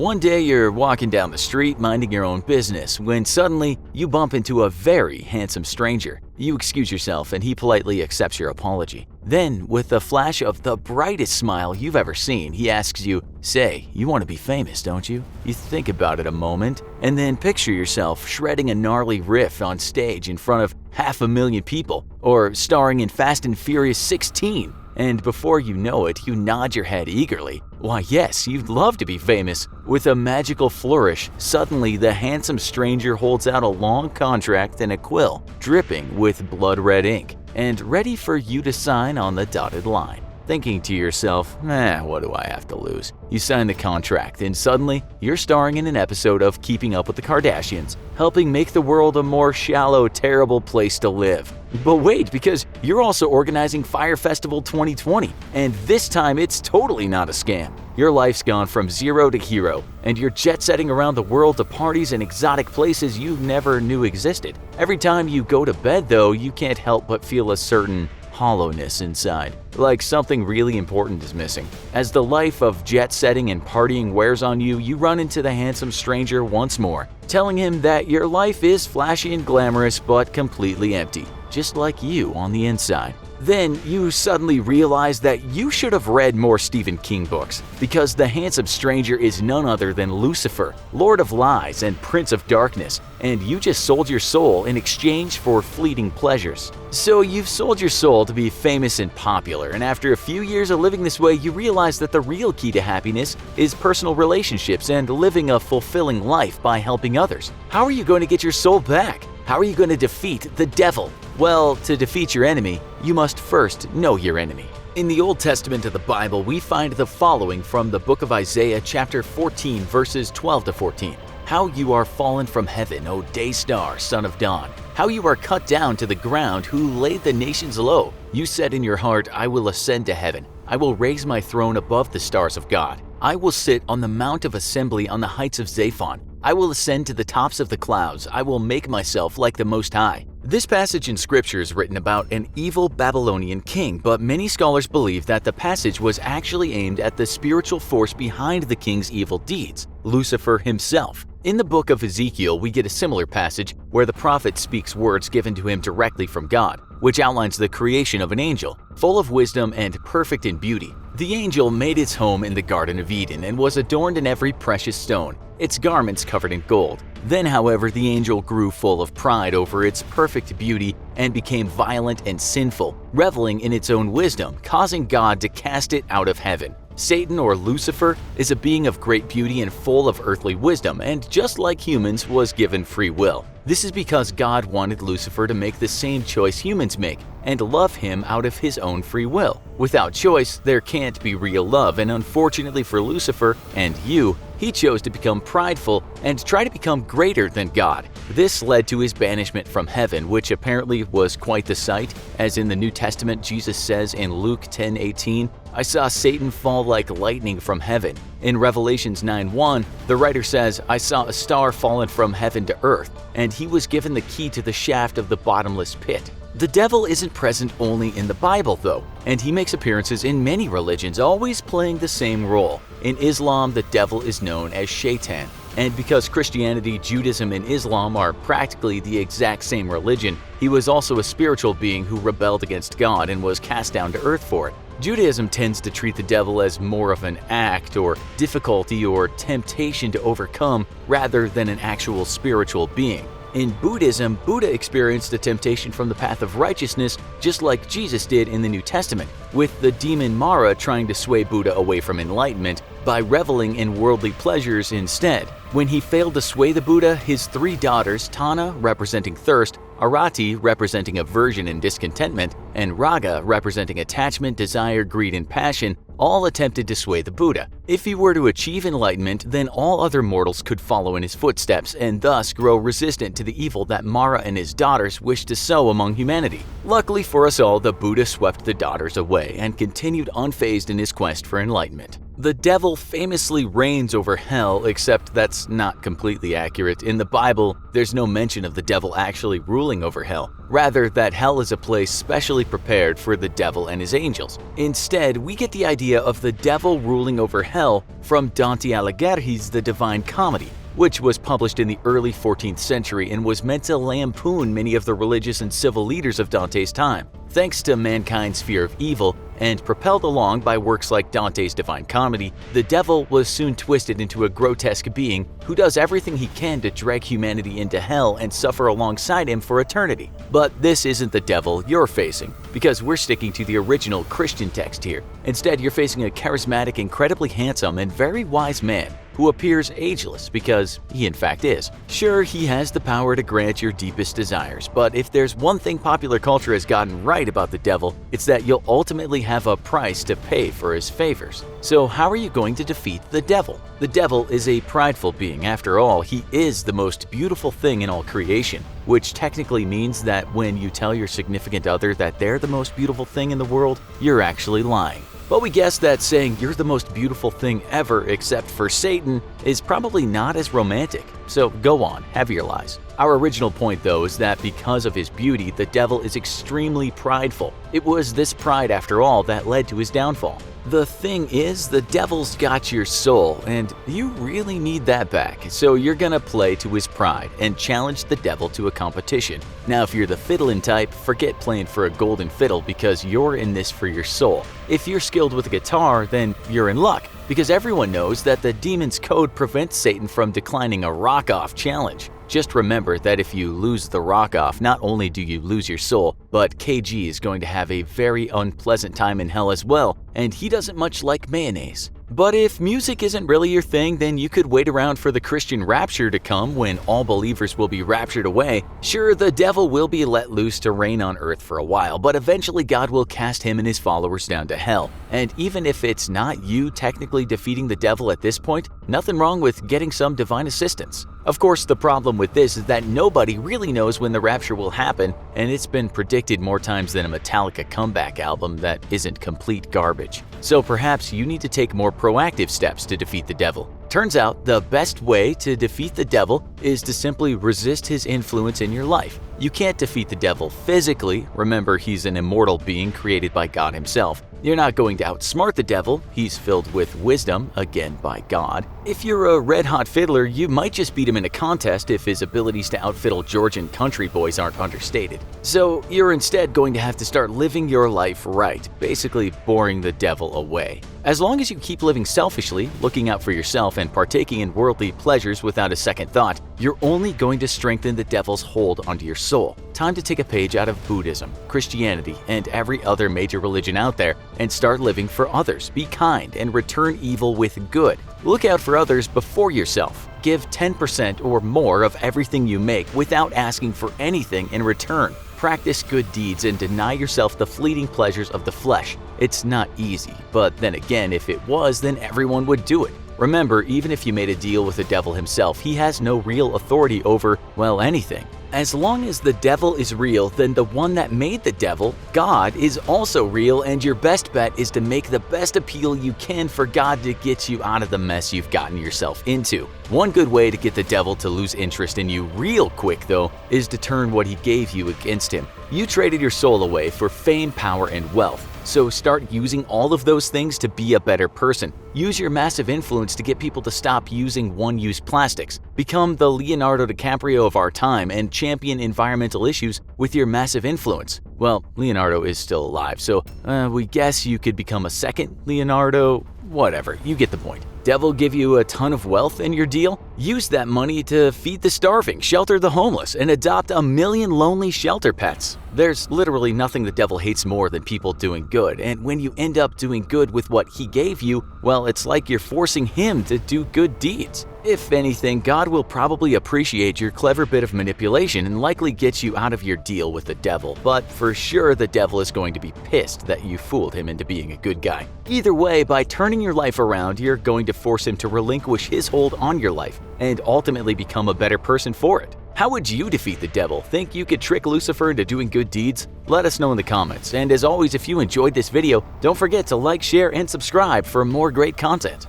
One day you're walking down the street minding your own business when suddenly you bump into a very handsome stranger. You excuse yourself and he politely accepts your apology. Then, with a flash of the brightest smile you've ever seen, he asks you, "Say, you want to be famous, don't you?" You think about it a moment and then picture yourself shredding a gnarly riff on stage in front of 500,000 people or starring in Fast and Furious 16. And before you know it, you nod your head eagerly. Why yes, you'd love to be famous. With a magical flourish, suddenly the handsome stranger holds out a long contract and a quill, dripping with blood-red ink, and ready for you to sign on the dotted line. Thinking to yourself, what do I have to lose? You sign the contract and suddenly you're starring in an episode of Keeping Up with the Kardashians, helping make the world a more shallow, terrible place to live. But wait, because you're also organizing Fire Festival 2020, and this time it's totally not a scam. Your life's gone from zero to hero, and you're jet-setting around the world to parties and exotic places you never knew existed. Every time you go to bed, though, you can't help but feel a certain hollowness inside, like something really important is missing. As the life of jet-setting and partying wears on you, you run into the handsome stranger once more, telling him that your life is flashy and glamorous but completely empty, just like you on the inside. Then you suddenly realize that you should have read more Stephen King books, because the handsome stranger is none other than Lucifer, Lord of Lies and Prince of Darkness, and you just sold your soul in exchange for fleeting pleasures. So you've sold your soul to be famous and popular, and after a few years of living this way, you realize that the real key to happiness is personal relationships and living a fulfilling life by helping others. How are you going to get your soul back? How are you going to defeat the devil? Well, to defeat your enemy, you must first know your enemy. In the Old Testament of the Bible, we find the following from the book of Isaiah chapter 14 verses 12 to 14. How you are fallen from heaven, O day star, son of dawn. How you are cut down to the ground, who laid the nations low. You said in your heart, I will ascend to heaven. I will raise my throne above the stars of God. I will sit on the mount of assembly on the heights of Zaphon. I will ascend to the tops of the clouds. I will make myself like the Most High. This passage in Scripture is written about an evil Babylonian king, but many scholars believe that the passage was actually aimed at the spiritual force behind the king's evil deeds, Lucifer himself. In the book of Ezekiel, we get a similar passage where the prophet speaks words given to him directly from God, which outlines the creation of an angel, full of wisdom and perfect in beauty. The angel made its home in the Garden of Eden and was adorned in every precious stone, its garments covered in gold. Then, however, the angel grew full of pride over its perfect beauty and became violent and sinful, reveling in its own wisdom, causing God to cast it out of heaven. Satan, or Lucifer, is a being of great beauty and full of earthly wisdom, and just like humans, was given free will. This is because God wanted Lucifer to make the same choice humans make and love him out of his own free will. Without choice, there can't be real love, and unfortunately for Lucifer and you, he chose to become prideful and try to become greater than God. This led to his banishment from heaven, which apparently was quite the sight, as in the New Testament Jesus says in Luke 10:18, I saw Satan fall like lightning from heaven. In Revelations 9:1, the writer says, I saw a star fallen from heaven to earth, and he was given the key to the shaft of the bottomless pit. The devil isn't present only in the Bible, though, and he makes appearances in many religions, always playing the same role. In Islam, the devil is known as Shaitan, and because Christianity, Judaism, and Islam are practically the exact same religion, he was also a spiritual being who rebelled against God and was cast down to earth for it. Judaism tends to treat the devil as more of an act or difficulty or temptation to overcome rather than an actual spiritual being. In Buddhism, Buddha experienced a temptation from the path of righteousness just like Jesus did in the New Testament, with the demon Mara trying to sway Buddha away from enlightenment by reveling in worldly pleasures instead. When he failed to sway the Buddha, his three daughters, Tana representing thirst, Arati representing aversion and discontentment, and Raga representing attachment, desire, greed, and passion, all attempted to sway the Buddha. If he were to achieve enlightenment, then all other mortals could follow in his footsteps and thus grow resistant to the evil that Mara and his daughters wished to sow among humanity. Luckily for us all, the Buddha swept the daughters away and continued unfazed in his quest for enlightenment. The devil famously reigns over hell, except that's not completely accurate. In the Bible, there's no mention of the devil actually ruling over hell. Rather, that hell is a place specially prepared for the devil and his angels. Instead, we get the idea of the devil ruling over hell Hell from Dante Alighieri's The Divine Comedy, which was published in the early 14th century and was meant to lampoon many of the religious and civil leaders of Dante's time. Thanks to mankind's fear of evil, and propelled along by works like Dante's Divine Comedy, the devil was soon twisted into a grotesque being who does everything he can to drag humanity into hell and suffer alongside him for eternity. But this isn't the devil you're facing, because we're sticking to the original Christian text here. Instead, you're facing a charismatic, incredibly handsome, and very wise man who appears ageless because he in fact is. Sure, he has the power to grant your deepest desires, but if there's one thing popular culture has gotten right about the devil, it's that you'll ultimately have a price to pay for his favors. So how are you going to defeat the devil? The devil is a prideful being. After all, he is the most beautiful thing in all creation, which technically means that when you tell your significant other that they're the most beautiful thing in the world, you're actually lying. But we guess that saying you're the most beautiful thing ever except for Satan is probably not as romantic. So go on, have your lies. Our original point though is that because of his beauty, the devil is extremely prideful. It was this pride after all that led to his downfall. The thing is, the devil's got your soul, and you really need that back, so you're gonna play to his pride and challenge the devil to a competition. Now if you're the fiddlin' type, forget playing for a golden fiddle because you're in this for your soul. If you're skilled with a guitar, then you're in luck, because everyone knows that the demon's code prevents Satan from declining a rock-off challenge. Just remember that if you lose the rock-off, not only do you lose your soul, but KG is going to have a very unpleasant time in hell as well, and he doesn't much like mayonnaise. But if music isn't really your thing, then you could wait around for the Christian rapture to come when all believers will be raptured away. Sure, the devil will be let loose to reign on earth for a while, but eventually God will cast him and his followers down to hell. And even if it's not you technically defeating the devil at this point, nothing wrong with getting some divine assistance. Of course, the problem with this is that nobody really knows when the rapture will happen, and it's been predicted more times than a Metallica comeback album that isn't complete garbage. So perhaps you need to take more proactive steps to defeat the devil. Turns out the best way to defeat the devil is to simply resist his influence in your life. You can't defeat the devil physically. Remember, he's an immortal being created by God himself. You're not going to outsmart the devil. He's filled with wisdom, again by God. If you're a red-hot fiddler, you might just beat him in a contest if his abilities to outfiddle Georgian country boys aren't understated. So you're instead going to have to start living your life right, basically boring the devil away. As long as you keep living selfishly, looking out for yourself, and partaking in worldly pleasures without a second thought, you're only going to strengthen the devil's hold onto your soul. Time to take a page out of Buddhism, Christianity, and every other major religion out there and start living for others. Be kind and return evil with good. Look out for others before yourself. Give 10% or more of everything you make without asking for anything in return. Practice good deeds and deny yourself the fleeting pleasures of the flesh. It's not easy, but then again, if it was, then everyone would do it. Remember, even if you made a deal with the devil himself, he has no real authority over, well, anything. As long as the devil is real, then the one that made the devil, God, is also real, and your best bet is to make the best appeal you can for God to get you out of the mess you've gotten yourself into. One good way to get the devil to lose interest in you real quick, though, is to turn what he gave you against him. You traded your soul away for fame, power, and wealth. So start using all of those things to be a better person. Use your massive influence to get people to stop using one-use plastics. Become the Leonardo DiCaprio of our time and champion environmental issues with your massive influence. Well, Leonardo is still alive, so we guess you could become a second Leonardo. Whatever, you get the point. Devil give you a ton of wealth in your deal? Use that money to feed the starving, shelter the homeless, and adopt 1 million lonely shelter pets. There's literally nothing the devil hates more than people doing good, and when you end up doing good with what he gave you, well, it's like you're forcing him to do good deeds. If anything, God will probably appreciate your clever bit of manipulation and likely get you out of your deal with the devil, but for sure the devil is going to be pissed that you fooled him into being a good guy. Either way, by turning your life around, you're going to force him to relinquish his hold on your life and ultimately become a better person for it. How would you defeat the devil? Think you could trick Lucifer into doing good deeds? Let us know in the comments, and as always, if you enjoyed this video, don't forget to like, share, and subscribe for more great content.